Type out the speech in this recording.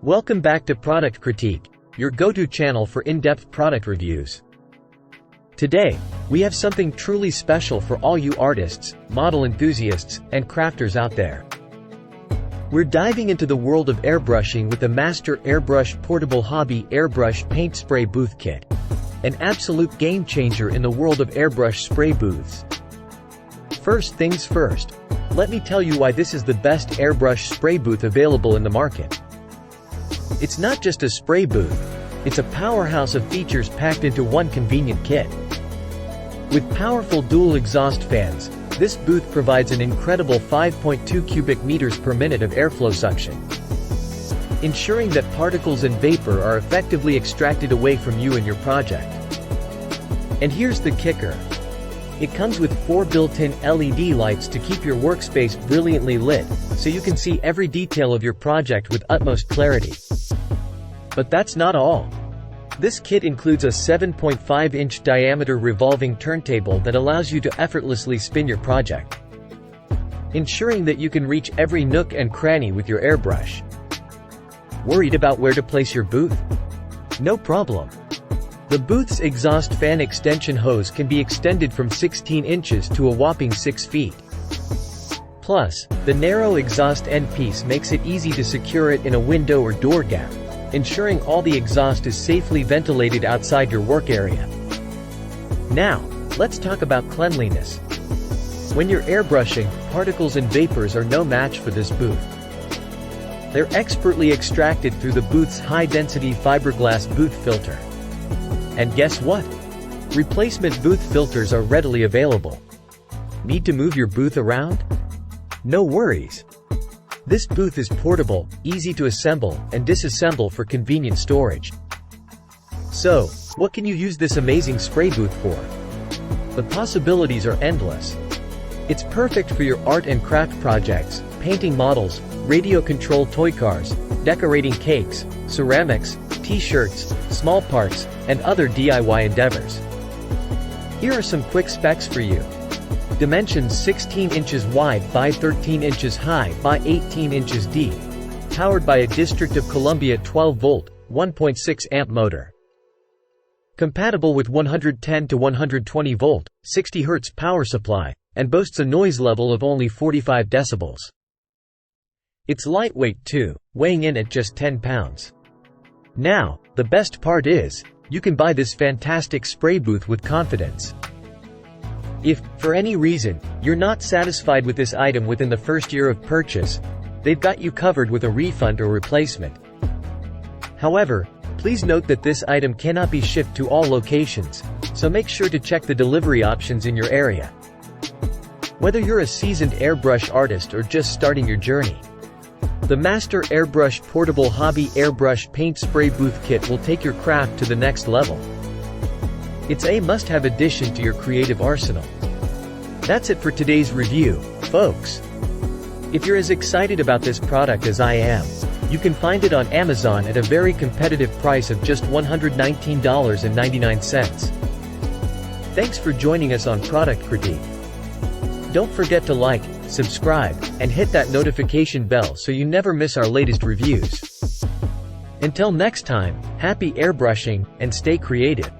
Welcome back to Product Critique, your go-to channel for in-depth product reviews. Today, we have something truly special for all you artists, model enthusiasts, and crafters out there. We're diving into the world of airbrushing with the Master Airbrush Portable Hobby Airbrush Paint Spray Booth Kit, an absolute game-changer in the world of airbrush spray booths. First things first, let me tell you why this is the best airbrush spray booth available in the market. It's not just a spray booth, it's a powerhouse of features packed into one convenient kit. With powerful dual exhaust fans, this booth provides an incredible 5.2 cubic meters per minute of airflow suction, ensuring that particles and vapor are effectively extracted away from you and your project. And here's the kicker. It comes with 4 built-in LED lights to keep your workspace brilliantly lit, so you can see every detail of your project with utmost clarity. But that's not all. This kit includes a 7.5-inch diameter revolving turntable that allows you to effortlessly spin your project, ensuring that you can reach every nook and cranny with your airbrush. Worried about where to place your booth? No problem. The booth's exhaust fan extension hose can be extended from 16 inches to a whopping 6 feet. Plus, the narrow exhaust end piece makes it easy to secure it in a window or door gap, ensuring all the exhaust is safely ventilated outside your work area. Now, let's talk about cleanliness. When you're airbrushing, particles and vapors are no match for this booth. They're expertly extracted through the booth's high-density fiberglass booth filter. And guess what? Replacement booth filters are readily available. Need to move your booth around? No worries. This booth is portable, easy to assemble and disassemble for convenient storage. So, what can you use this amazing spray booth for? The possibilities are endless. It's perfect for your art and craft projects, painting models, radio-controlled toy cars, decorating cakes, ceramics, t-shirts, small parts, and other DIY endeavors. Here are some quick specs for you. Dimensions 16 inches wide by 13 inches high by 18 inches deep. Powered by a District of Columbia 12-volt, 1.6 amp motor. Compatible with 110 to 120 volt, 60 Hz power supply, and boasts a noise level of only 45 decibels. It's lightweight too, weighing in at just 10 pounds. Now, the best part is, you can buy this fantastic spray booth with confidence. If, for any reason, you're not satisfied with this item within the first year of purchase, they've got you covered with a refund or replacement. However, please note that this item cannot be shipped to all locations, so make sure to check the delivery options in your area. Whether you're a seasoned airbrush artist or just starting your journey, the Master Airbrush Portable Hobby Airbrush Paint Spray Booth Kit will take your craft to the next level. It's a must-have addition to your creative arsenal. That's it for today's review, folks. If you're as excited about this product as I am, you can find it on Amazon at a very competitive price of just $119.99. Thanks for joining us on Product Critique. Don't forget to like, subscribe, and hit that notification bell so you never miss our latest reviews. Until next time, happy airbrushing, and stay creative.